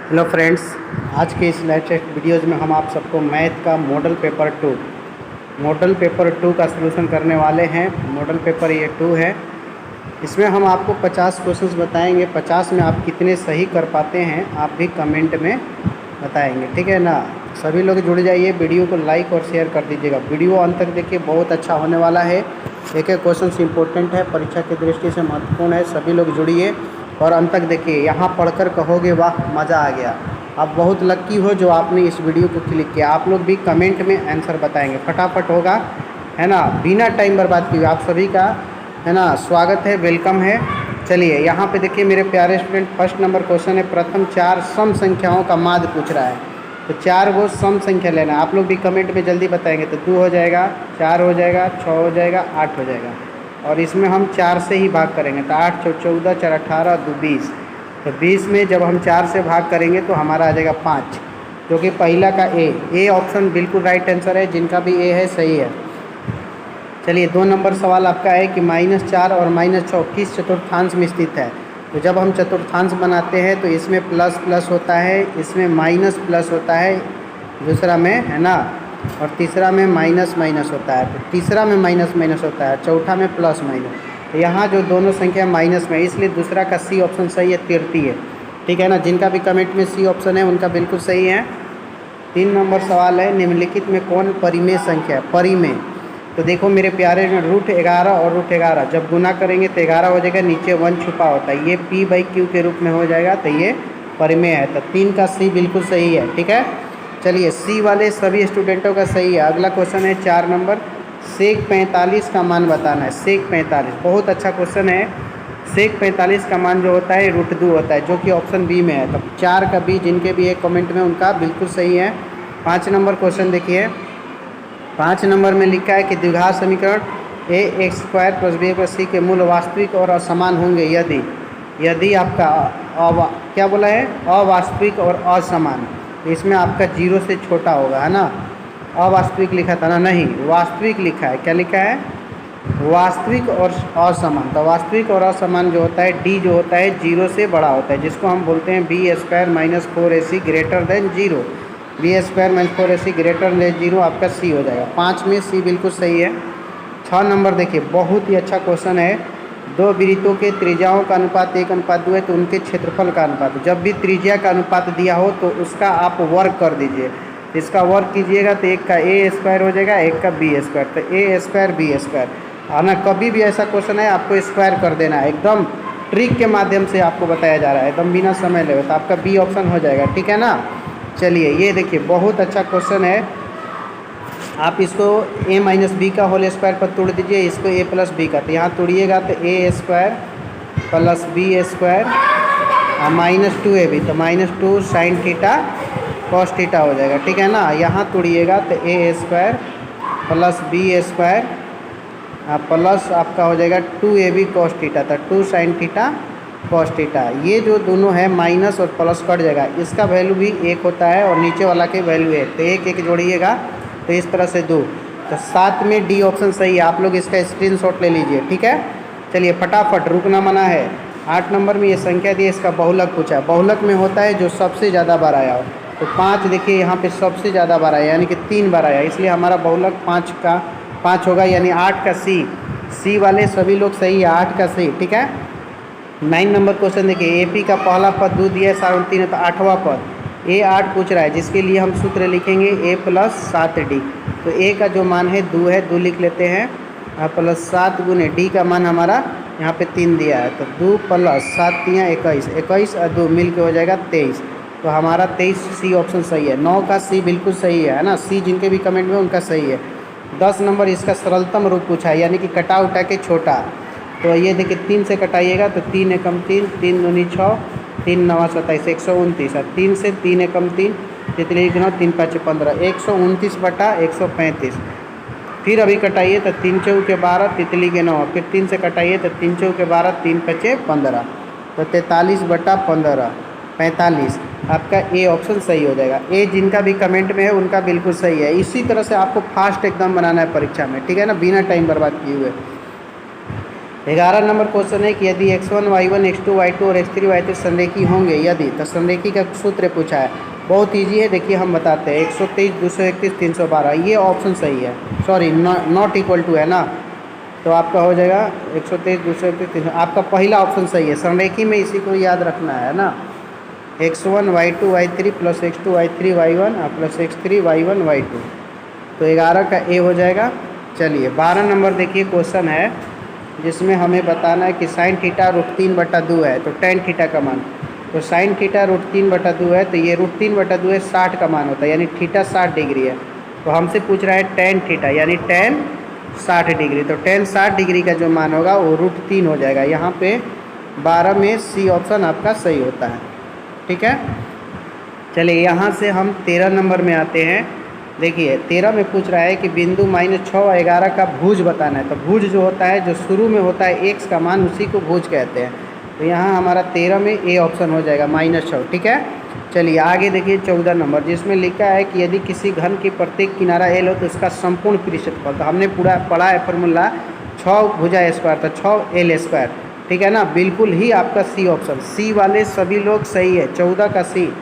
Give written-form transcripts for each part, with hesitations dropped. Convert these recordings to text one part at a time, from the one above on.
Hello friends, आज के इस लेटेस्ट वीडियोज़ में हम आप सबको मैथ का मॉडल पेपर 2 का सलूशन करने वाले हैं। मॉडल पेपर ये 2 है। इसमें हम आपको 50 क्वेश्चंस बताएंगे। 50 में आप कितने सही कर पाते हैं आप भी कमेंट में बताएंगे, ठीक है ना। सभी लोग जुड़ जाइए, वीडियो को लाइक और शेयर कर दीजिएगा। वीडियो अंत तक देखिए, बहुत अच्छा होने वाला है। एक एक क्वेश्चन इंपॉर्टेंट है, परीक्षा की दृष्टि से महत्वपूर्ण है। सभी लोग जुड़िए और अंत तक देखिए। यहाँ पढ़कर कहोगे वाह मज़ा आ गया। आप बहुत लक्की हो जो आपने इस वीडियो को क्लिक किया। आप लोग भी कमेंट में आंसर बताएंगे, फटाफट होगा, है ना। बिना टाइम बर्बाद किए आप सभी का, है ना, स्वागत है, वेलकम है। चलिए यहाँ पे देखिए मेरे प्यारे स्टूडेंट, फर्स्ट नंबर क्वेश्चन है। प्रथम 4 सम संख्याओं का माध्य पूछ रहा है। तो 4 वो सम संख्या लेना है। आप लोग भी कमेंट में जल्दी बताएंगे। तो 2 हो जाएगा, 4 हो जाएगा, 6 हो जाएगा, 8 हो जाएगा। और इसमें हम 4 से ही भाग करेंगे। तो 8 × 14 × 4 = 18, 2 = 20। तो 20 में जब हम 4 से भाग करेंगे तो हमारा आ जाएगा 5, जो कि पहला का ए ऑप्शन बिल्कुल राइट आंसर है। जिनका भी ए है सही है। चलिए 2 नंबर सवाल आपका है कि -4 और -6 किस चतुर्थांश में स्थित है। तो जब हम चतुर्थांश बनाते हैं तो इसमें प्लस प्लस होता है, इसमें माइनस प्लस होता है, दूसरा में, है ना, और तीसरा में माइनस माइनस होता है। तो तीसरा में माइनस माइनस होता है, चौथा में प्लस माइनस। तो यहाँ जो दोनों संख्या माइनस में, इसलिए दूसरा का सी ऑप्शन सही है, तृतीय, ठीक है ना। जिनका भी कमेंट में सी ऑप्शन है उनका बिल्कुल सही है। 3 नंबर सवाल है, निम्नलिखित में कौन परिमेय संख्या है। परिमेय, तो देखो मेरे प्यारे, √11 और √11 जब गुना करेंगे तो 11 हो जाएगा, नीचे 1 छुपा होता है, ये p/q के रूप में हो जाएगा। तो ये परिमेय है। तो 3 का सी बिल्कुल सही है, ठीक है। चलिए सी वाले सभी स्टूडेंटों का सही है। अगला क्वेश्चन है 4 नंबर, सेक 45 का मान बताना है। सेक 45 बहुत अच्छा क्वेश्चन है। सेक 45 का मान जो होता है √2 होता है, जो कि ऑप्शन बी में है। तो 4 का बी, जिनके भी एक कमेंट में उनका बिल्कुल सही है। 5 नंबर क्वेश्चन देखिए। 5 नंबर में लिखा है कि द्विघात समीकरण ax² + b/c के मूल वास्तविक और असमान होंगे यदि आपका क्या बोला है, अवास्तविक और असमान। तो इसमें आपका 0 से छोटा होगा, है ना। अवास्तविक लिखा था ना, नहीं, वास्तविक लिखा है। क्या लिखा है, वास्तविक और असमान। तो वास्तविक और असमान जो होता है, डी जो होता है 0 से बड़ा होता है, जिसको हम बोलते हैं b² - 4ac > 0। b² - 4ac > 0 आपका सी हो जाएगा। 5 में सी बिल्कुल सही है। 6 नंबर देखिए, बहुत ही अच्छा क्वेश्चन है। 2 वृत्तों के त्रिज्याओं का अनुपात 1:2 है, तो उनके क्षेत्रफल का अनुपात, जब भी त्रिज्या का अनुपात दिया हो तो उसका आप वर्ग कर दीजिए। इसका वर्ग कीजिएगा तो एक का a² हो जाएगा, एक का b²। तो a² b², है ना। कभी भी ऐसा क्वेश्चन है आपको स्क्वायर कर देना है, एकदम ट्रिक के माध्यम से आपको बताया जा रहा है, एकदम बिना समय ले। तो आपका बी ऑप्शन हो जाएगा, ठीक है ना। चलिए ये देखिए, बहुत अच्छा क्वेश्चन है। आप इसको a - b का होल स्क्वायर पर तोड़ दीजिए, इसको a + b का। तो यहाँ तोड़िएगा तो a² + b² -2ab, तो -2 sin थीटा cos थीटा हो जाएगा, ठीक है ना। यहाँ तोड़िएगा तो a² + b² प्लस आपका हो जाएगा 2ab cos थीटा, तो 2 sin थीटा cos थीटा। ये जो दोनों है माइनस और प्लस कट जाएगा, इसका वैल्यू भी 1 होता है और नीचे वाला के वैल्यू 1, तो 1 1 जोड़िएगा तो इस तरह से 2। तो 7 में डी ऑप्शन सही है। आप लोग इसका स्क्रीनशॉट ले लीजिए, ठीक है। चलिए फटाफट, रुकना मना है। 8 नंबर में ये संख्या दी है, इसका बहुलक पूछा। बहुलक में होता है जो सबसे ज़्यादा बार आया हो। तो 5 देखिए यहाँ पे सबसे ज़्यादा बार आया, यानी कि 3 बार आया, इसलिए हमारा बहुलक 5 होगा, यानी 8 का सी वाले सभी लोग सही है, 8 का सी, ठीक है। 9 नंबर क्वेश्चन देखिए, AP का पहला पद 2 दिया है, 7 है, तो 8वां पद A8 पूछ रहा है, जिसके लिए हम सूत्र लिखेंगे a + 7d। तो a का जो मान है 2 है, 2 लिख लेते हैं, +7 × d का मान हमारा यहाँ पे 3 दिया है। तो 2 + 7 × 21, 21 और 2 मिल के हो जाएगा 23। तो हमारा 23 सी ऑप्शन सही है। 9 का सी बिल्कुल सही है ना। सी जिनके भी कमेंट में उनका सही है। 10 नंबर इसका सरलतम रूप पूछा है, यानी कि कटा उठा के छोटा। तो ये देखिए 3 से कटाइएगा तो 3 एकम 3, 3 दूनी 6, 3 9 27, 129। और 3 से 3 एकम 3, तितली 9, 3 5 15, 129/135। फिर अभी कटाइए तो 3 चौके 12, तितली के 9। फिर 3 से कटाइए तो 3 चौके 12, 3 5 15, तो 43/15, 45। आपका ए ऑप्शन सही हो जाएगा। ए जिनका भी कमेंट में है उनका बिल्कुल सही है। इसी तरह से आपको फास्ट एकदम बनाना है परीक्षा में, ठीक है ना, बिना टाइम बर्बाद किए हुए। 11 नंबर क्वेश्चन है कि यदि x1 y1 x2 y2 और x3 y3 संरेखी होंगे यदि, तो संरेखी का सूत्र पूछा है। बहुत इजी है, देखिए हम बताते हैं। 123 231 312 ये ऑप्शन सही है, सॉरी नॉट इक्वल टू है ना, तो आपका हो जाएगा 123 231 300। आपका पहला ऑप्शन सही है, संरेखी में इसी को याद रखना है ना, x1 y2 y3 plus x2 y3 y1 plus x3 y1 y2, तो 11 का ए हो जाएगा। चलिए 12 नंबर देखिए क्वेश्चन है जिसमें हमें बताना है कि साइन थीटा √3/2 है, तो टेन थीटा का मान, तो साइन थीटा √3/2 है, तो ये √3/2 है 60 का मान होता है, यानी थीटा 60 डिग्री है। तो हमसे पूछ रहा है टेन थीटा, यानी टेन 60 डिग्री, तो टेन 60 डिग्री का जो मान होगा वो √3 हो जाएगा। यहाँ पे 12 में सी ऑप्शन आपका सही होता है, ठीक है। चलिए यहाँ से हम 13 नंबर में आते हैं। देखिए 13 में पूछ रहा है कि बिंदु -6 और 11 का भुज बताना है। तो भुज जो होता है, जो शुरू में होता है x का मान, उसी को भुज कहते हैं। तो यहाँ हमारा 13 में ए ऑप्शन हो जाएगा -6, ठीक है। चलिए आगे देखिए 14 नंबर, जिसमें लिखा है कि यदि किसी घन की प्रत्येक किनारा एल हो तो उसका संपूर्ण पृष्ठफल, तो हमने पूरा पढ़ा है फॉर्मूला 6 भुजा स्क्वायर, तो 6l², ठीक है ना। बिल्कुल ही आपका सी ऑप्शन, सी वाले सभी लोग सही है, 14 का सी।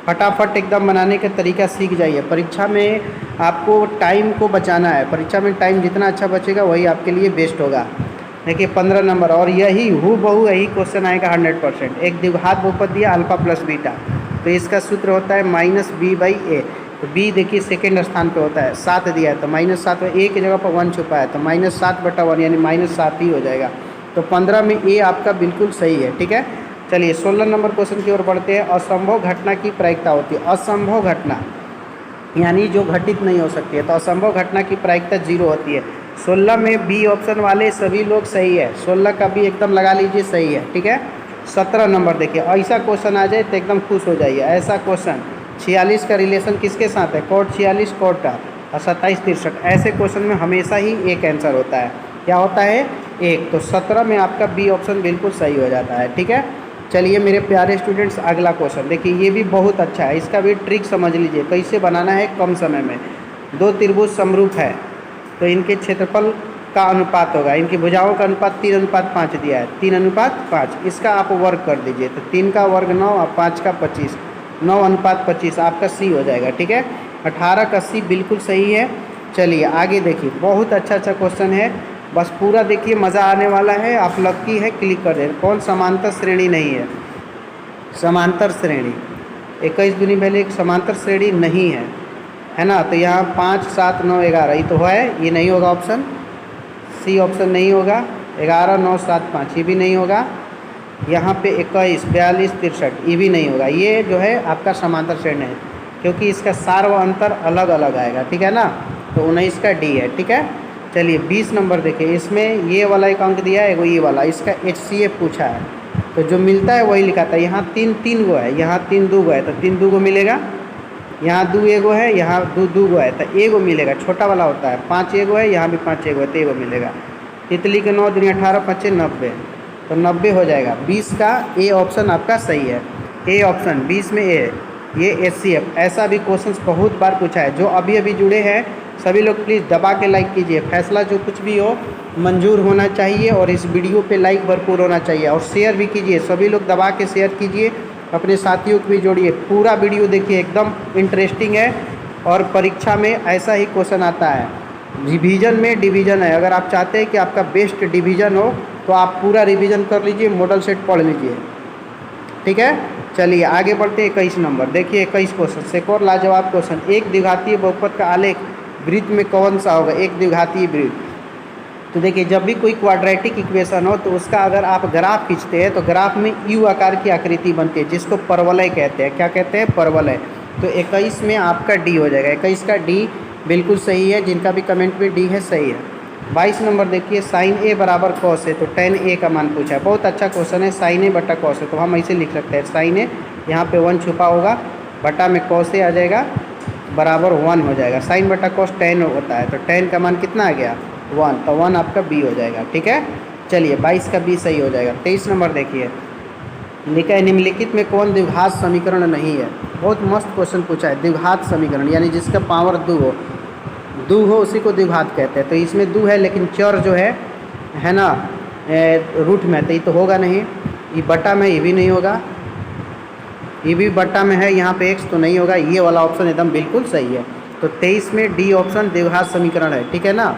फटाफट एकदम बनाने का तरीका सीख जाइए, परीक्षा में आपको टाइम को बचाना है, परीक्षा में टाइम जितना अच्छा बचेगा वही आपके लिए बेस्ट होगा। देखिए 15 नंबर, और यही हूबहू यही क्वेश्चन आएगा 100%। एक द्विघात बहुपद दिया अल्फा प्लस बीटा, तो इसका सूत्र होता है -b/a, तो b देखिए सेकेंड स्थान पे होता है, 7 दिया है तो -7 में a की जगह पर 1 छुपा है, तो -7/1 यानी -7 ही हो जाएगा। तो 15 में a आपका बिल्कुल सही है, ठीक है। चलिए 16 नंबर क्वेश्चन की ओर बढ़ते हैं। असंभव घटना की प्रायिकता होती है, असंभव घटना यानी जो घटित नहीं हो सकती है, तो असंभव घटना की प्रायिकता 0 होती है। 16 में बी ऑप्शन वाले सभी लोग सही है, 16 का भी एकदम लगा लीजिए सही है, ठीक है। 17 नंबर देखिए, ऐसा क्वेश्चन आ जाए तो एकदम खुश हो जाइए। ऐसा क्वेश्चन 46 का रिलेशन किसके साथ है, cot 46 cot का, और 27 63, ऐसे क्वेश्चन में हमेशा ही एक आंसर होता है, क्या होता है, एक। तो 17 में आपका बी ऑप्शन बिल्कुल सही हो जाता है, ठीक है। चलिए मेरे प्यारे स्टूडेंट्स, अगला क्वेश्चन देखिए, ये भी बहुत अच्छा है, इसका भी ट्रिक समझ लीजिए कैसे बनाना है कम समय में। दो त्रिभुज समरूप है, तो इनके क्षेत्रफल का अनुपात होगा, इनकी भुजाओं का अनुपात 3:5 दिया है, 3:5, इसका आप वर्ग कर दीजिए, तो 3 का वर्ग 9 और 5 का 25, 9:25 आपका सी हो जाएगा, ठीक है। 18 का सी बिल्कुल सही है। चलिए आगे देखिए, बहुत अच्छा क्वेश्चन है, बस पूरा देखिए, मज़ा आने वाला है। आप लकी है, क्लिक कर दें। कौन समांतर श्रेणी नहीं है, समांतर श्रेणी 21 दूनी पहले एक समांतर श्रेणी नहीं है ना। तो यहाँ 5 7 9 11 ये तो है, ये नहीं होगा ऑप्शन, सी ऑप्शन नहीं होगा। 11 9 7 5 ये भी नहीं होगा। यहाँ पे 21 42 63 ये भी नहीं होगा। ये जो है आपका समांतर श्रेणी है, क्योंकि इसका सार व अंतर अलग अलग आएगा, ठीक है ना। तो 19 का डी है, ठीक है। चलिए 20 नंबर देखिए, इसमें ये वाला एक अंक दिया है, वो ये वाला, इसका HCF पूछा है, तो जो मिलता है वही लिखा था। यहाँ 3 गो है, यहाँ 3 2 गो है, तो 3 2 गो मिलेगा। यहाँ 2 एगो है, यहाँ 2 गो है, तो एगो मिलेगा, छोटा वाला होता है। 5 एगो है, यहाँ भी 5 एगो है, तो एगो मिलेगा। तितली के 9 दूनी 18 5 90, तो 90 हो जाएगा। 20 का ए ऑप्शन आपका सही है, ए ऑप्शन 20 में ए, ये HCF। ऐसा भी क्वेश्चन बहुत बार पूछा है। जो अभी अभी जुड़े हैं सभी लोग प्लीज़ दबा के लाइक कीजिए। फैसला जो कुछ भी हो मंजूर होना चाहिए, और इस वीडियो पे लाइक भरपूर होना चाहिए, और शेयर भी कीजिए। सभी लोग दबा के शेयर कीजिए, अपने साथियों को भी जोड़िए। पूरा वीडियो देखिए, एकदम इंटरेस्टिंग है, और परीक्षा में ऐसा ही क्वेश्चन आता है। रिवीजन में डिवीज़न है, अगर आप चाहते हैं कि आपका बेस्ट डिवीज़न हो तो आप पूरा रिवीजन कर लीजिए, मॉडल सेट पढ़ लीजिए, ठीक है। चलिए आगे बढ़ते हैं। 21 नंबर देखिए, 21 क्वेश्चन एक और लाजवाब क्वेश्चन। एक द्विघातीय बहुपद का आलेख वृत्त में कौन सा होगा, एक द्विघातीय वृत्त। तो देखिए, जब भी कोई क्वाड्रेटिक इक्वेशन हो तो उसका अगर आप ग्राफ खींचते हैं तो ग्राफ में यू आकार की आकृति बनती है, जिसको परवलय कहते हैं। क्या कहते हैं, परवलय। तो 21 में आपका डी हो जाएगा, 21 का डी बिल्कुल सही है। जिनका भी कमेंट में डी है सही है। 22 नंबर देखिए, साइन ए बराबर कॉस है, तो tan ए का मान पूछा है। बहुत अच्छा क्वेश्चन है, साइन ए बटा कॉस है, तो हम ऐसे लिख सकते हैं, साइन ए यहाँ पे 1 छुपा होगा, बटा में कॉस ए आ जाएगा, बराबर 1 हो जाएगा। साइन बटा कॉस tan होता है, तो tan का मान कितना आ गया, 1, तो 1 आपका बी हो जाएगा, ठीक है। चलिए 22 का बी सही हो जाएगा। 23 नंबर देखिए, लिखा है निम्नलिखित में कौन द्विघात समीकरण नहीं है। बहुत मस्त क्वेश्चन पूछा है। द्विघात समीकरण यानी जिसका पावर 2 हो उसी को द्विघात कहते हैं। तो इसमें 2 है, लेकिन चर जो है ना, रूट में, तो ये तो होगा नहीं। ये बटा में, ये भी नहीं होगा। ये भी बटा में है, यहाँ पे x तो नहीं होगा। ये वाला ऑप्शन एकदम बिल्कुल सही है। तो 23 में डी ऑप्शन द्विघात समीकरण है, ठीक है ना।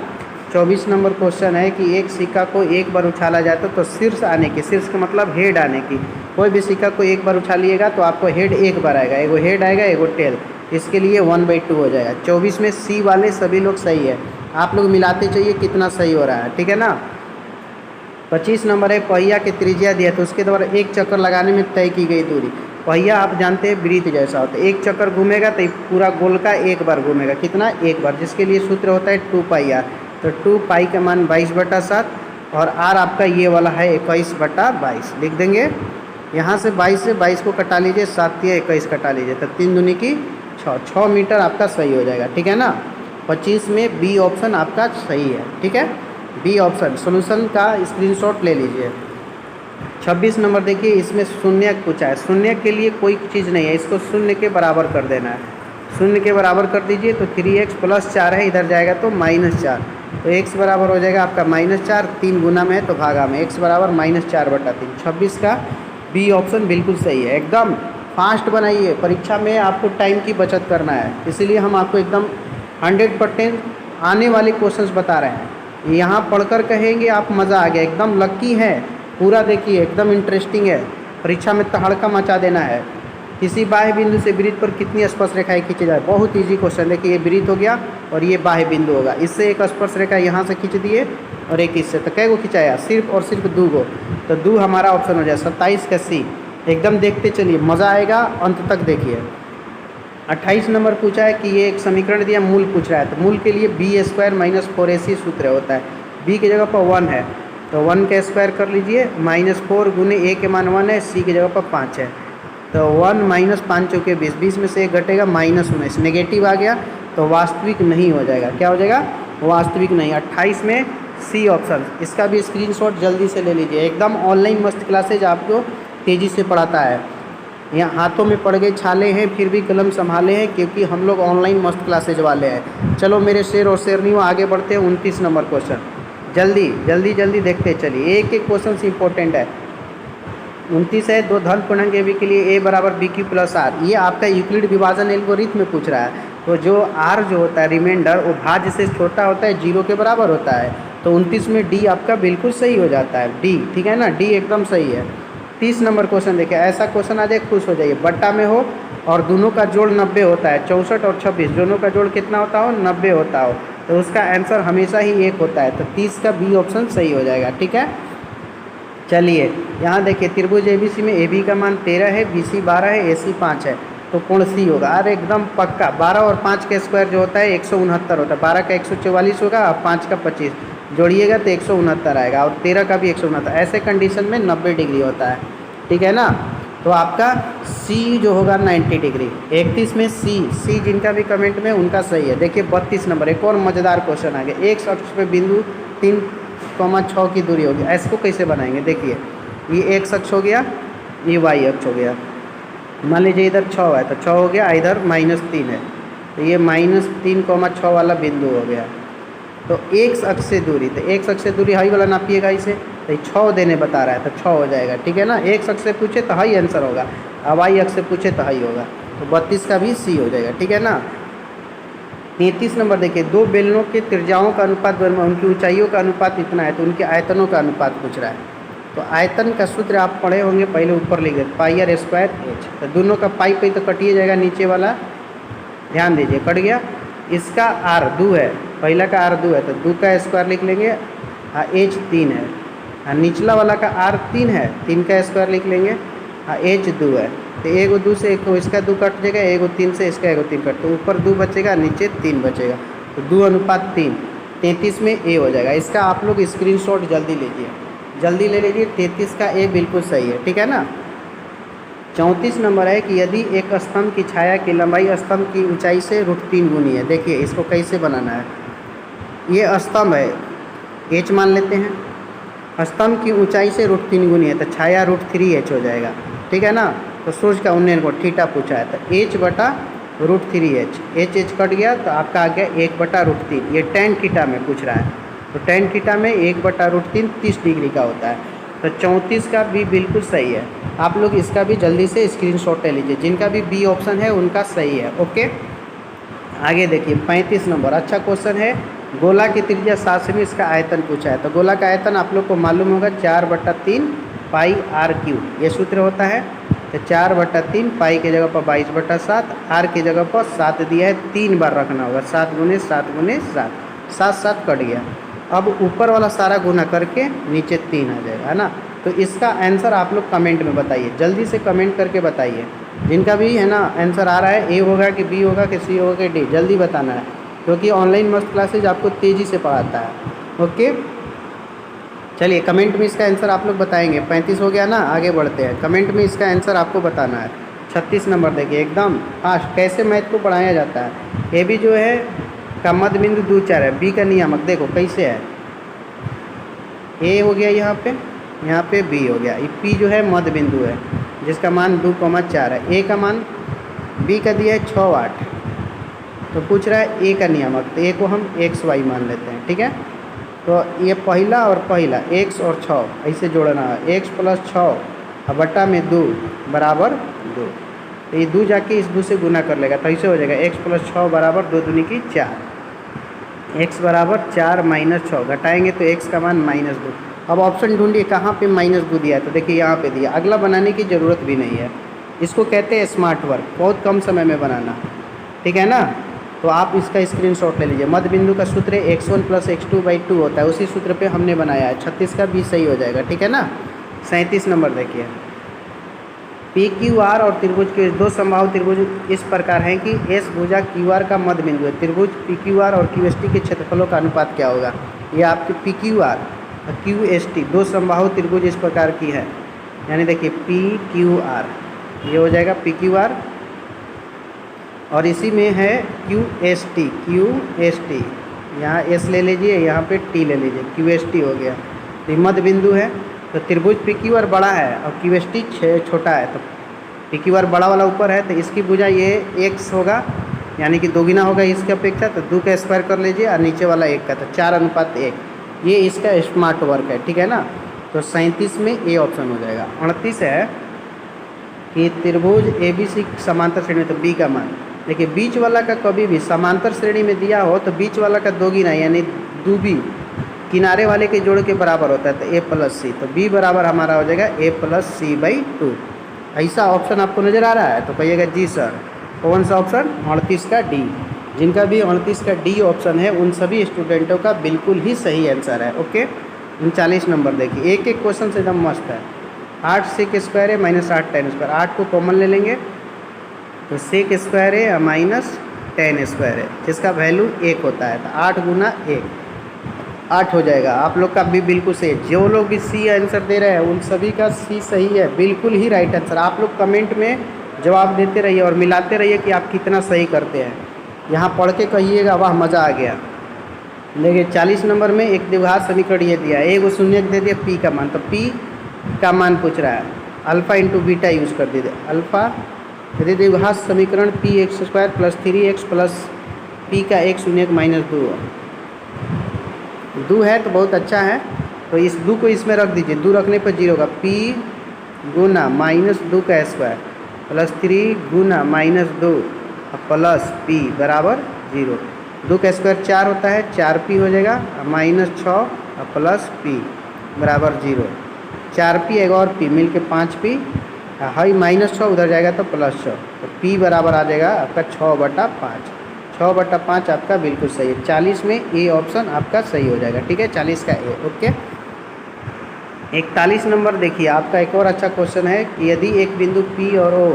24 नंबर क्वेश्चन है कि एक सिक्का को एक बार उछाला जाए तो शीर्ष आने की, शीर्ष का मतलब हेड आने की, कोई भी सिक्का को एक बार उछालिएगा तो आपको हेड एक बार आएगा, एगो हेड आएगा एगो टेल, इसके लिए 1/2 हो जाएगा। 24 में सी वाले सभी लोग सही है, आप लोग मिलाते चाहिए कितना सही हो रहा है, ठीक है ना। 25 नंबर है पहिया की त्रिज्या दिया तो उसके द्वारा एक चक्कर लगाने में तय की गई दूरी। पहिया आप जानते हैं वृत्त जैसा होता है, एक चक्कर घूमेगा तो पूरा गोल का एक बार घूमेगा, कितना, एक बार, जिसके लिए सूत्र होता है 2 पाई आर। तो 2 पाई का मान 22/7 और आर आपका ये वाला है 21/22 लिख देंगे। यहाँ से 22 से 22 को कटा लीजिए, 7 या 21 कटा लीजिए तो 3 दूनी की 6 मीटर आपका सही हो जाएगा, ठीक है ना। 25 में बी ऑप्शन आपका सही है, ठीक है, बी ऑप्शन। सोल्यूशन का स्क्रीनशॉट ले लीजिए। 26 नंबर देखिए, इसमें शून्य पूछा है, शून्य के लिए कोई चीज़ नहीं है, इसको शून्य के बराबर कर देना है। शून्य के बराबर कर दीजिए तो 3x + 4 है, इधर जाएगा तो -4, तो x बराबर हो जाएगा आपका -4, 3 गुना में है तो भागा में, x बराबर -4/3। 26 का बी ऑप्शन बिल्कुल सही है। एकदम फास्ट बनाइए, परीक्षा में आपको टाइम की बचत करना है, इसीलिए हम आपको एकदम 100% आने वाले क्वेश्चंस बता रहे हैं। यहाँ पढ़कर कहेंगे आप मज़ा आ गया, एकदम लक्की है, पूरा देखिए एकदम इंटरेस्टिंग है, परीक्षा में तहड़का मचा देना है। किसी बाह्य बिंदु से वृत्त पर कितनी स्पर्श रेखाएं खींची जाए, बहुत इजी क्वेश्चन। देखिए ये वृत्त हो गया और ये बाह्य बिंदु होगा, इससे एक स्पर्श रेखा यहाँ से खींच दिए और एक इससे, तो कै गो खिंचाया, सिर्फ और सिर्फ 2 गो, तो 2 हमारा ऑप्शन हो जाए। 27 का सी, एकदम देखते चलिए, मज़ा आएगा, अंत तक देखिए। 28 नंबर पूछा है कि ये एक समीकरण दिया, मूल पूछ रहा है, तो मूल के लिए b² - 4ac सूत्र होता है। b की जगह पर 1 है तो 1 का स्क्वायर कर लीजिए, -4 गुने a के मान 1 है, c की जगह पर 5 है, तो 1 - 5 चौके 20, 20 में से 1 घटेगा -19, नेगेटिव आ गया तो वास्तविक नहीं हो जाएगा, क्या हो जाएगा, वास्तविक नहीं। 28 में सी ऑप्शन, इसका भी स्क्रीनशॉट जल्दी से ले लीजिए। एकदम ऑनलाइन मस्त क्लासेज आपको तेज़ी से पढ़ाता है, यहाँ हाथों में पड़ गए छाले हैं फिर भी कलम संभाले हैं, क्योंकि हम लोग ऑनलाइन मस्त क्लासेज वाले हैं। चलो मेरे शेर और शेरनियों आगे बढ़ते हैं। 29 नंबर क्वेश्चन, जल्दी जल्दी जल्दी देखते चलिए, एक एक क्वेश्चन इंपॉर्टेंट है। 29 है, 2 धन पूर्णांक ए बी के लिए a = bq + r, ये आपका यूक्लिड विभाजन एल्गोरिथम में पूछ रहा है। तो जो r जो होता है रिमाइंडर, वो भाज्य से छोटा होता है, 0 के बराबर होता है, तो 29 में डी आपका बिल्कुल सही हो जाता है, डी, ठीक है ना, डी एकदम सही है। 30 नंबर क्वेश्चन देखिए, ऐसा क्वेश्चन आ जाए खुश हो जाइए, बट्टा में हो और दोनों का जोड़ 90 होता है, 64 और 26 दोनों का जोड़ कितना होता हो, 90 होता हो, तो उसका आंसर हमेशा ही 1 होता है, तो 30 का बी ऑप्शन सही हो जाएगा, ठीक है। चलिए यहाँ देखिए, त्रिभुज ABC में AB का मान 13 है, BC 12 है, AC 5 है, तो कोण C होगा। अरे एकदम पक्का, 12 और 5 का स्क्वायर जो होता है 169 होता है, 12 का 144 होगा और 5 का 25 जोड़िएगा तो 169 आएगा, और 13 का भी 169, ऐसे कंडीशन में 90 डिग्री होता है, ठीक है ना। तो आपका C जो होगा 90 डिग्री। 31 में C जिनका भी कमेंट में उनका सही है। देखिए 32 नंबर, एक और मज़ेदार क्वेश्चन आ गया, एक अक्ष पे बिंदु 3,6 की दूरी होगी, इसको कैसे बनाएंगे। देखिए ये x अक्ष हो गया, ये y अक्ष हो गया, मान लीजिए इधर 6 है तो 6 हो गया, इधर -3 है तो ये -3,6 वाला बिंदु हो गया। तो x अक्ष से दूरी, तो x अक्ष से दूरी हाई वाला नापिएगा इसे, तो 6 देने बता रहा है तो 6 हो जाएगा, ठीक है ना। x अक्ष से पूछे तो हाई आंसर होगा, अब y अक्ष से पूछे तो हाई होगा, तो 32 का भी C हो जाएगा, ठीक है ना। 33 नंबर देखिए, 2 बेलनों के त्रिज्याओं का अनुपात, उनकी ऊंचाइयों का अनुपात इतना है, तो उनके आयतनों का अनुपात पूछ रहा है। तो आयतन का सूत्र आप पढ़े होंगे, पहले ऊपर लिख देते, πr²h, तो दोनों का पाई पे तो कटिए जाएगा, नीचे वाला ध्यान दीजिए कट गया। इसका r 2 है, पहला का r 2 है तो 2 का स्क्वायर लिख लेंगे, h 3 है, निचला वाला का r 3 है, 3 का स्क्वायर लिख लेंगे, h 2 है, तो एगो 2 से एक इसका 2 कट जाएगा, एगो 3 से इसका एगो 3 कट, तो ऊपर 2 बचेगा नीचे 3 बचेगा, तो 2:3। 33 में a हो जाएगा। इसका आप लोग स्क्रीनशॉट जल्दी लीजिए, जल्दी ले लीजिए, 33 का a बिल्कुल सही है, ठीक है ना। 34 नंबर है कि यदि एक स्तंभ की छाया की लंबाई स्तंभ की ऊंचाई से √3 गुनी है। देखिए इसको कैसे बनाना है, ये स्तंभ है, h मान लेते हैं, स्तंभ की ऊंचाई से √3 गुनी है, तो छाया √3h हो जाएगा, ठीक है ना। तो सूर्य का उन्नयन कोण थीटा पूछा है, तो h/√3h, h कट गया तो आपका आ गया 1/√3, ये tan थीटा में पूछ रहा है। तो टेन थीटा में 1/√3 30 डिग्री का होता है। तो 34 का बी बिल्कुल सही है। आप लोग इसका भी जल्दी से स्क्रीनशॉट ले लीजिए, जिनका भी बी ऑप्शन है उनका सही है। ओके, आगे देखिए 35 नंबर, अच्छा क्वेश्चन है। गोला की त्रिज्या 7 सेमी, इसका आयतन पूछा है। तो गोला का आयतन आप लोग को मालूम होगा 4/3 पाई r³, ये सूत्र होता है। तो 4/3 पाई की जगह पर 22/7, आर की जगह पर 7 दिया है, 3 बार रखना होगा। 7 गुने 7 गुने 7, 7 7 कट गया। अब ऊपर वाला सारा गुना करके नीचे 3 आ जाएगा, है ना। तो इसका आंसर आप लोग कमेंट में बताइए, जल्दी से कमेंट करके बताइए। जिनका भी है ना आंसर आ रहा है, ए होगा कि बी होगा कि सी होगा कि डी, जल्दी बताना है, क्योंकि ऑनलाइन मस्त क्लासेज आपको तेज़ी से पढ़ाता है। ओके, चलिए कमेंट में इसका आंसर आप लोग बताएंगे। 35 हो गया ना, आगे बढ़ते हैं। कमेंट में इसका आंसर आपको बताना है। 36 नंबर देखिए, एकदम फास्ट कैसे मैथ को पढ़ाया जाता है। ए बी जो है का मध्य बिंदु 2 4 है। बी का नियामक देखो कैसे है, ए हो गया यहाँ पे बी हो गया। पी जो है मध्य बिंदु है जिसका मान 2,4 है। ए का मान बी का दिया है 6 8, तो पूछ रहा है ए का नियामक, तो ए को हम एक्स वाई मान लेते हैं, ठीक है। तो ये पहला और पहला एक्स और 6 ऐसे जोड़ना है, एक्स प्लस 6 बट्टा में 2 बराबर 2। तो ये 2 जाके इस 2 से गुना कर लेगा, तो ऐसे हो जाएगा एक्स प्लस 6 बराबर 2 दूनी की 4, एक्स बराबर 4 माइनस 6, घटाएंगे तो एक्स का मान -2। अब ऑप्शन ढूंढिए कहाँ पे -2 दिया है, तो देखिए यहाँ पे दिया। अगला बनाने की ज़रूरत भी नहीं है, इसको कहते हैं स्मार्ट वर्क, बहुत कम समय में बनाना, ठीक है ना। तो आप इसका स्क्रीनशॉट ले लीजिए। मध्य बिंदु का सूत्र x1 + x2/2 होता है, उसी सूत्र पे हमने बनाया है। 36 का भी सही हो जाएगा, ठीक है ना। 37 नंबर देखिए, PQR और त्रिभुज के दो समबाहु त्रिभुज इस प्रकार हैं कि S भुजा QR का मध्य बिंदु है। त्रिभुज PQR और QST के क्षेत्रफलों का अनुपात क्या होगा। ये आपके PQR और QST दो समबाहु त्रिभुज इस प्रकार की है, यानी देखिए PQR, ये हो जाएगा PQR, और इसी में है QST, यहाँ S ले लीजिए, यहाँ पे T ले लीजिए, QST हो गया। तो मध्य बिंदु है, तो त्रिभुज PQR बड़ा है और QST छोटा है। तो PQR बड़ा वाला ऊपर है, तो इसकी भुजा ये x होगा, यानी कि दोगुना होगा इसकी अपेक्षा। तो 2 का स्क्वायर कर लीजिए और नीचे वाला 1 का, तो 4:1। ये इसका स्मार्ट वर्क है, ठीक है ना। तो 37 में ए ऑप्शन हो जाएगा। 38 है कि त्रिभुज ABC समांतर श्रेणी, तो बी का मान देखिए। बीच वाला का कभी भी समांतर श्रेणी में दिया हो तो बीच वाला का दोगुना यानी 2b किनारे वाले के जोड़ के बराबर होता है, तो a + c, तो b बराबर हमारा हो जाएगा a + c/2। ऐसा ऑप्शन आपको नज़र आ रहा है तो कहिएगा जी सर। कौन सा ऑप्शन, 38 का डी। जिनका भी 38 का डी ऑप्शन है उन सभी स्टूडेंटों का बिल्कुल ही सही आंसर है। ओके, 39 नंबर देखिए, एक एक क्वेश्चन से एकदम मस्त है। 8 sec² है -8 tan², 8 को कॉमन ले लेंगे तो sec² है -tan² है, जिसका वैल्यू 1 होता है। तो 8 गुना 1 8 हो जाएगा। आप लोग का भी बिल्कुल सही है। जो लोग भी सी आंसर दे रहे हैं उन सभी का सी सही है, बिल्कुल ही राइट आंसर। आप लोग कमेंट में जवाब देते रहिए और मिलाते रहिए कि आप कितना सही करते हैं। यहाँ पढ़ के कहिएगा वाह मज़ा आ गया। देखिए 40 नंबर में एक द्विघात समीकरण ये दिया, एक शून्य दे दिया पी का मान, तो पी का मान पूछ रहा है। अल्फ़ा × बीटा यूज़ कर दीजिए। अल्फ़ा यदि द्विघात समीकरण px² + 3x + p का 1 शून्य -2 है तो बहुत अच्छा है। तो इस 2 को इसमें रख दीजिए, 2 रखने पर 0 होगा। p गुना -2 का स्क्वायर + 3 गुना -2 + p बराबर 0। 2 का स्क्वायर 4 होता है, 4p हो जाएगा, -6 + p बराबर 0। 4p एक और p मिल के 5p, हाई -6 उधर जाएगा तो +6, तो p बराबर आ जाएगा आपका 6/5। 6/5 आपका बिल्कुल सही है। 40 में ए ऑप्शन आपका सही हो जाएगा, ठीक है, 40 का ए। ओके, 41 नंबर देखिए, आपका एक और अच्छा क्वेश्चन है कि यदि एक बिंदु P और O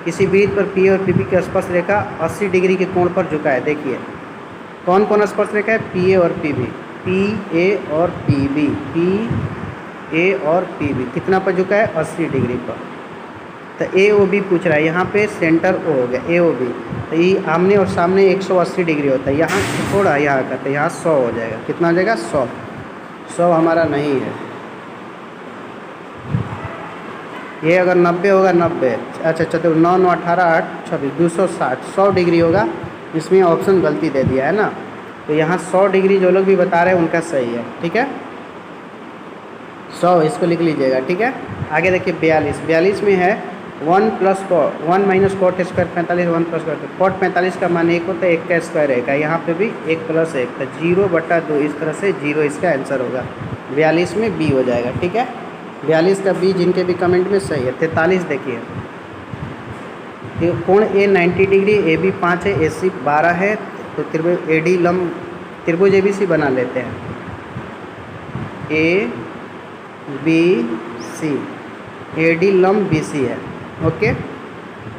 किसी वृत्त पर P और PP की स्पर्श रेखा 80 डिग्री के कोण पर झुका है। देखिए कौन कौन स्पर्श रेखा है, PA और PB, PA और PB, PA और PB कितना पर झुका है, 80 डिग्री पर। तो AOB पूछ रहा है, यहाँ पे सेंटर O हो गया AOB। तो ये आमने और सामने 180 डिग्री होता है, यहाँ थोड़ा यहाँ का, तो यहाँ 100 हो जाएगा। कितना हो जाएगा, 100 हमारा नहीं है। ये अगर 90 होगा 90, अच्छा 9 9 18 8 26 260, 100 डिग्री होगा। इसमें ऑप्शन गलती दे दिया है ना। तो यहाँ 100 डिग्री जो लोग भी बता रहे हैं उनका सही है, ठीक है। 100 इसको लिख लीजिएगा, ठीक है। आगे देखिए 42 में है 1 minus cot square 45, 1 plus cot 45 का मान 1 होता है, 1 का स्क्वायर है का, यहाँ पे भी 1 प्लस 1 तो 0/2, इस तरह से 0 इसका आंसर होगा। 42 में बी हो जाएगा, ठीक है। 42 का बी जिनके भी कमेंट में सही है। 43 देखिए, कोण ए 90 डिग्री, ए बी 5 है, ए सी 12 है, तो त्रिभुज ए डी लंब त्रिभुज ए बी सी बना लेते हैं। A B C, A D लंब बी सी है, ओके।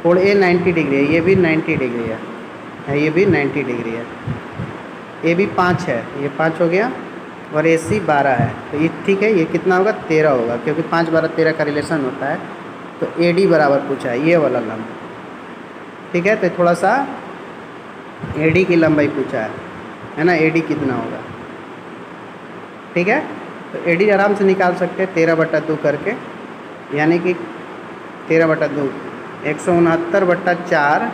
कोण ए 90 डिग्री है, ये भी 90 डिग्री है, ये भी 90 डिग्री है। ए बी 5 है, ये 5 हो गया, और ए सी 12 है, तो ये ठीक है। ये कितना होगा? 13 होगा, क्योंकि 5, 12, 13 का रिलेशन होता है। तो ए डी बराबर पूछा है, ये वाला लंब, ठीक है। तो थोड़ा सा ए डी की लंबाई पूछा है ना, ए डी कितना होगा, ठीक है। तो ए डी आराम से निकाल सकते हैं 13/2 करके, यानी कि 13/2 169/4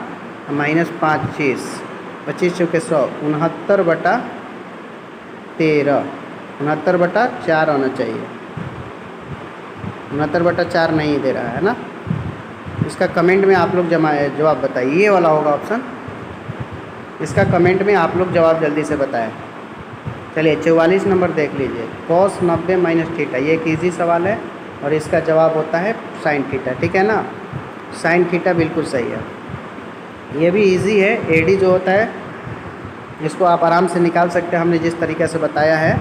माइनस 5 25 चौके 100 69/13 69/4 होना चाहिए। 69/4 नहीं दे रहा है ना। इसका कमेंट में आप लोग जवाब बताइए, ये वाला होगा ऑप्शन। इसका कमेंट में आप लोग जवाब जल्दी से बताएं। चलिए 44 नंबर देख लीजिए, cos 90 माइनस थीटा, ये एक ईजी सवाल है और इसका जवाब होता है साइन थीटा, ठीक है ना। साइन थीटा बिल्कुल सही है, ये भी इजी है। एडी जो होता है इसको आप आराम से निकाल सकते हैं, हमने जिस तरीके से बताया है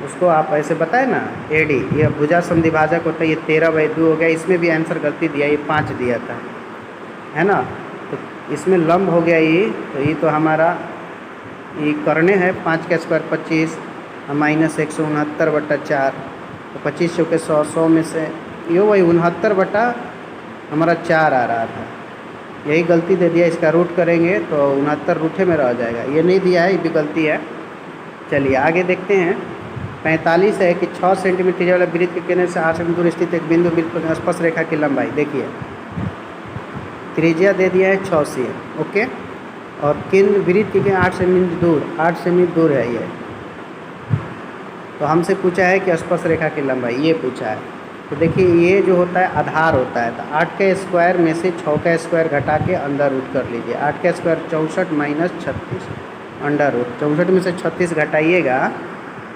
उसको आप ऐसे बताए ना। एडी ये भुजा समद्विभाजक होता है, ये 13/2 हो गया। इसमें भी आंसर गलती दिया, ये 5 दिया था, है ना। तो इसमें लंब हो गया ये, तो ये तो हमारा ये करने है 5 का स्क्वायर 25 माइनस 169/4, तो 25 चौके 100, 100 में से ये वही 69/4 आ रहा था, यही गलती दे दिया। इसका रूट करेंगे तो 69 रूठे में रह जाएगा, ये नहीं दिया है, ये भी गलती है। चलिए आगे देखते हैं। 45 है कि 6 सेंटीमीटर त्रिज्या वाला वृत्त के केंद्र से 8 सेंटीमीटर दूर स्थित एक बिंदु वृत्त पर स्पर्श रेखा की लंबाई देखिए, त्रिज्या दे दिया है 6 सी, ओके। और केंद्र वृत्त के 8 सेंटीमीटर दूर है ये। तो हमसे पूछा है कि स्पर्श रेखा की लंबाई, ये पूछा है। तो देखिए ये जो होता है आधार होता है, तो 8 का स्क्वायर में से 6 का स्क्वायर घटा के अंडर रूट कर लीजिए। 8 का स्क्वायर 64 माइनस 36 अंडर रूट, 64 में से 36 घटाइएगा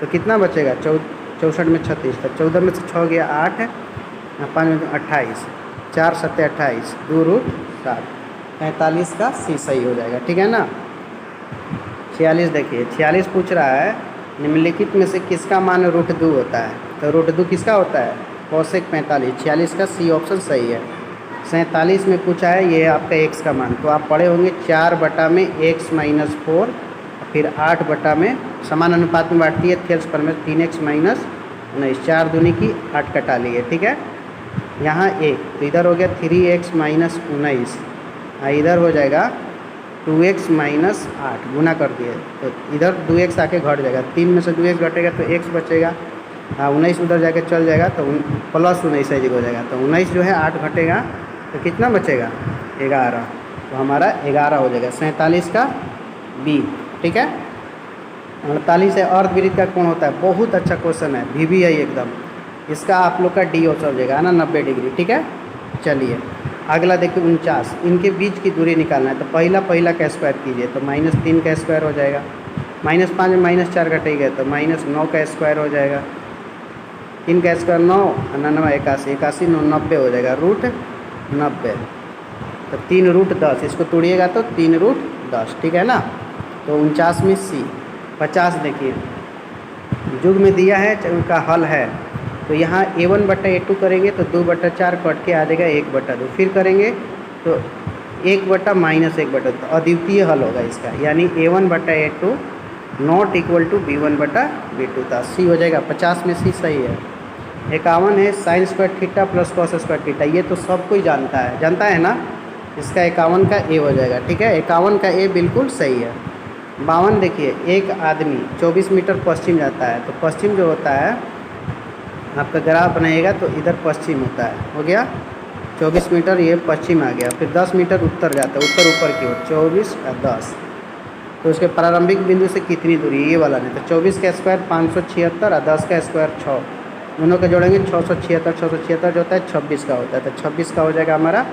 तो कितना बचेगा? 64 में 36, तो 14 में से 6 गया 8, 5 में 28, 4 7 28, 2 रूट 7, 45 का सी सही हो जाएगा, ठीक है ना। 46 देखिए, 46 पूछ रहा है निम्नलिखित में से किसका मान √2 होता है? तो √2 किसका होता है? कोसेक 45। 46 का सी ऑप्शन सही है। 47 में पूछा है ये आपका x का मान, तो आप पढ़े होंगे 4/(x-4), फिर 8/, समान अनुपात में बांटती है, थेल्स पर में 3x माइनस 19, 4 दूनी की 8 कटा लिए, ठीक है। यहाँ 1 तो इधर हो गया 3x माइनस 19, इधर हो जाएगा 2x माइनस 8, गुना कर दिए तो इधर 2x आके घट जाएगा, 3 में से 2x घटेगा तो x बचेगा, 19 उधर जाके चल जाएगा तो प्लस 19 हो जाएगा, तो 19 जो है 8 घटेगा तो कितना बचेगा? 11, तो हमारा 11 हो जाएगा। 47 का बी, ठीक है। 48 है अर्धवृत्त का कोण होता है, बहुत अच्छा क्वेश्चन है, भी है एकदम। इसका आप लोग का डी हो जाएगा है ना, 90 डिग्री, ठीक है। चलिए अगला देखिए 49, इनके बीच की दूरी निकालना है, तो पहला का स्क्वायर कीजिए, तो -3 का स्क्वायर हो जाएगा, -5 में -4 घटेगा तो -9 का स्क्वायर हो जाएगा, 3 का स्क्वायर 9, 9 81, 81 9 90 हो जाएगा, √90, तो 3 √10, इसको तोड़िएगा तो 3 √10, ठीक है ना। तो 49 में सी। 50 देखिए युग में दिया है, उनका हल है, तो यहाँ a1/a2 करेंगे तो 2/4 कट के आ जाएगा 1/2, फिर करेंगे तो 1/-1/2, तो अद्वितीय हल होगा इसका, यानी a1/a2 not equal to b1/b2, तो सी हो जाएगा। 50 में सी सही है। 51 है sin square theta plus cos square theta, ये तो सब कोई जानता है ना, इसका 51 का ए हो जाएगा, ठीक है। 51 का ए बिल्कुल सही है। 52 देखिए, एक आदमी 24 मीटर पश्चिम जाता है, तो पश्चिम जो होता है आपका ग्राफ बनाइएगा तो इधर पश्चिम होता है, हो गया 24 मीटर, ये पश्चिम आ गया। फिर 10 मीटर उत्तर जाता है, उत्तर ऊपर की ओर 24 और 10, तो उसके प्रारंभिक बिंदु से कितनी दूरी, ये वाला नहीं। तो 24 का स्क्वायर 576 और 10 का स्क्वायर 6, दोनों के जोड़ेंगे 676, 676 जो होता है 26 का होता है। तो 26 का हो जाएगा हमारा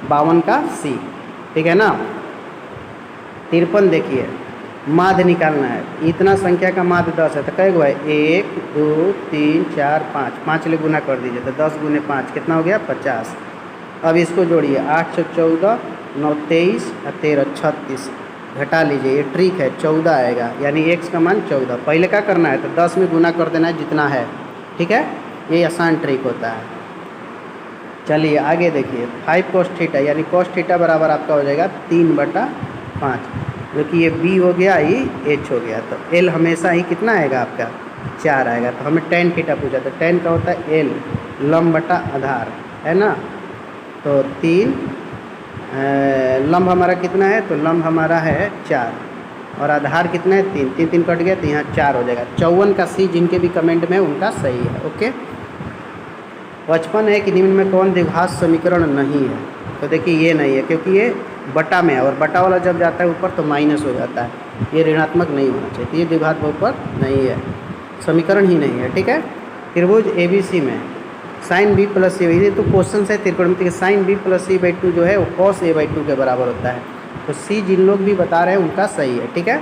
52 का सी। ठीक है ना। 53 देखिए, माध्य निकालना है। इतना संख्या का माध्य 10 है तो कई गो है, 1 2 3 4 5, 5 ले गुना कर दीजिए तो 10 गुने 5 कितना हो गया 50। अब इसको जोड़िए, 8 से 14, 9 23 और 13 36, घटा लीजिए, ये ट्रिक है, 14 आएगा, यानी x का मान 14। पहले क्या करना है तो 10 में गुना कर देना है जितना है। ठीक है, ये आसान ट्रिक होता है। चलिए आगे देखिए, 5 cos थीटा यानी cos थीटा बराबर आपका हो जाएगा 3/5, जो कि ये b हो गया, ये h हो गया। तो l हमेशा ही कितना आएगा आपका 4 आएगा। तो हमें tan थीटा पूछा, तो tan का होता है l लंब बटा आधार, है ना। तो 3 लंब हमारा कितना है, तो लंब हमारा है 4 और आधार कितना है 3, 3 3 कट गया तो यहाँ 4 हो जाएगा। 54 का सी जिनके भी कमेंट में उनका सही है। ओके। 55 है कि निम्न में कौन द्विघात समीकरण नहीं है, तो देखिए ये नहीं है क्योंकि ये बटा में है और बटा वाला जब जाता है ऊपर तो माइनस हो जाता है, ये ऋणात्मक नहीं होना चाहिए। तो ये द्विघात बहुपद नहीं है, समीकरण ही नहीं है। ठीक है। त्रिभुज ABC में साइन b प्लस a, ये तो क्वेश्चन है त्रिकोणमिति के, साइन b प्लस c/2 जो है वो cos a/2 के बराबर होता है। तो सी जिन लोग भी बता रहे हैं उनका सही है। ठीक है।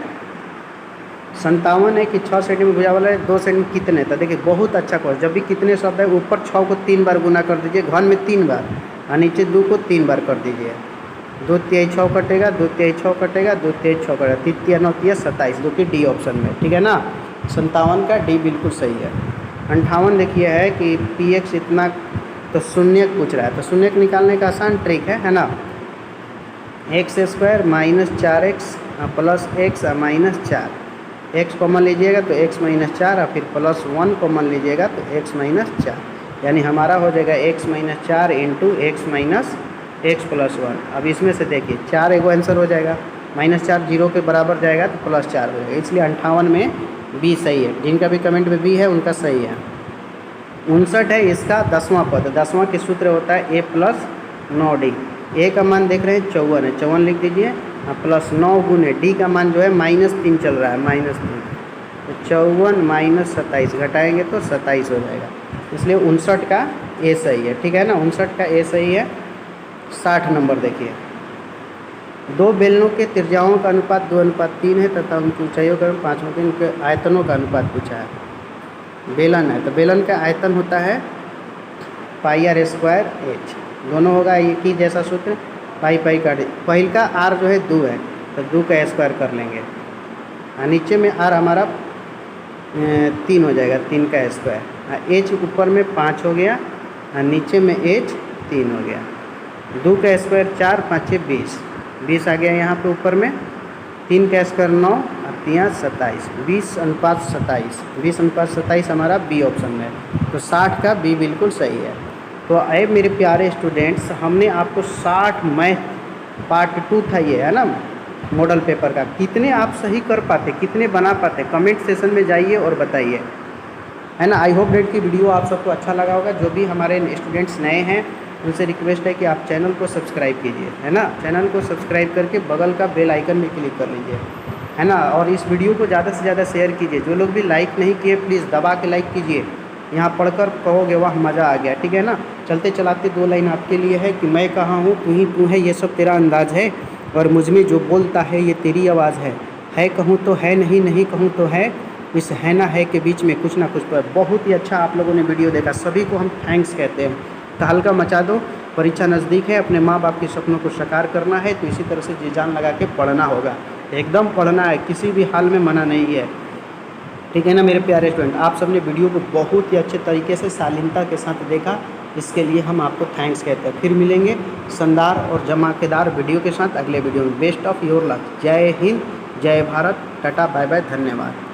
57 है कि 6 सेंटीमीटर भुजा वाला है 2 सेंटीमीटर कितने, तो देखिए बहुत अच्छा क्वेश्चन। जब भी कितने शब्द है ऊपर 6 को 3 बार गुना कर दीजिए, घन में 3 बार और नीचे 2 को 3 बार कर दीजिए। 2 तिहाई 6 कटेगा, 2 तिहाई 6 कटेगा, 2 तिहाई 6 कटेगा, 3 तिहाई 9 तिहाई 27, जो कि डी ऑप्शन में। ठीक है ना। 57 का डी बिल्कुल सही है। 58 देखिए है कि px इतना, तो शून्य पूछ रहा है, तो शून्य निकालने का आसान ट्रिक है ना। x² minus 4x plus x minus 4, x common लीजिएगा तो x माइनस 4 और फिर प्लस 1 कॉमन लीजिएगा तो x माइनस 4, यानी हमारा हो जाएगा x minus 4 into x minus x plus 1। अब इसमें से देखिए 4 एगो आंसर हो जाएगा, -4 0 के बराबर जाएगा तो +4 हो जाएगा, इसलिए 58 में बी सही है। जिनका भी कमेंट में बी है उनका सही है। 59 है इसका 10वां पद, 10वां के सूत्र होता है a प्लस 9d। a का मान देख रहे हैं 54 है, 54 लिख दीजिए, प्लस 9 गुने d का मान जो है -3 चल रहा है, -3, तो 54 माइनस 27 घटाएंगे तो 27 हो जाएगा, इसलिए 59 का a सही है। ठीक है ना, 59 का a सही है। 60 नंबर देखिए, 2 बेलनों के त्रिज्याओं का अनुपात 2:3 है तथा उनकी ऊंचाइयों का 5 उनके आयतनों का अनुपात पूछा है। बेलन है तो बेलन का आयतन होता है πr²h, दोनों होगा एक ही जैसा सूत्र, पाई का पहिल का r जो है 2 है तो 2 का स्क्वायर कर लेंगे और नीचे में r हमारा 3 हो जाएगा, 3 का स्क्वायर, h ऊपर में 5 हो गया और नीचे में h 3 हो गया। 2 का स्क्वायर 4, 5 20, 20 आ गया यहाँ पे ऊपर में, 3 का स्क्वायर 9 और 3 27, 20:27, 20:27 हमारा बी ऑप्शन में है। तो 60 का बी बिल्कुल सही है। तो आए मेरे प्यारे स्टूडेंट्स, हमने आपको 60 मैथ पार्ट 2 था ये, है ना, मॉडल पेपर का, कितने आप सही कर पाते, कितने बना पाते, कमेंट सेशन में जाइए और बताइए, है ना। आई होप डेट की वीडियो आप सबको अच्छा लगा होगा। जो भी हमारे स्टूडेंट्स नए हैं उनसे रिक्वेस्ट है कि आप चैनल को सब्सक्राइब कीजिए, है ना, चैनल को सब्सक्राइब करके बगल का बेल आइकन भी क्लिक कर लीजिए, है ना, और इस वीडियो को ज़्यादा से ज़्यादा शेयर कीजिए। जो लोग भी लाइक नहीं किए प्लीज़ दबा के लाइक कीजिए, यहाँ पढ़कर कहोगे वाह मज़ा आ गया। ठीक है ना। चलते चलाते 2 लाइन आपके लिए है कि मैं कहाँ हूँ तू ही तू है, ये सब तेरा अंदाज़ है और मुझ में जो बोलता है ये तेरी आवाज़ है कहूँ तो है, नहीं नहीं कहूँ तो है, इस है ना है के बीच में कुछ ना कुछ। पर बहुत ही अच्छा आप लोगों ने वीडियो देखा, सभी को हम थैंक्स कहते हैं। तो हल्का मचा दो, परीक्षा नज़दीक है, अपने माँ बाप के सपनों को साकार करना है, तो इसी तरह से जी जान लगा के पढ़ना होगा, एकदम पढ़ना है, किसी भी हाल में मना नहीं है। ठीक है ना मेरे प्यारे स्टूडेंट, आप सबने वीडियो को बहुत ही अच्छे तरीके से शालीनता के साथ देखा, इसके लिए हम आपको थैंक्स कहते हैं। फिर मिलेंगे शानदार और धमाकेदार वीडियो के साथ अगले वीडियो में। Best of your luck. जय हिंद, जय भारत, टाटा बाय बाय, धन्यवाद।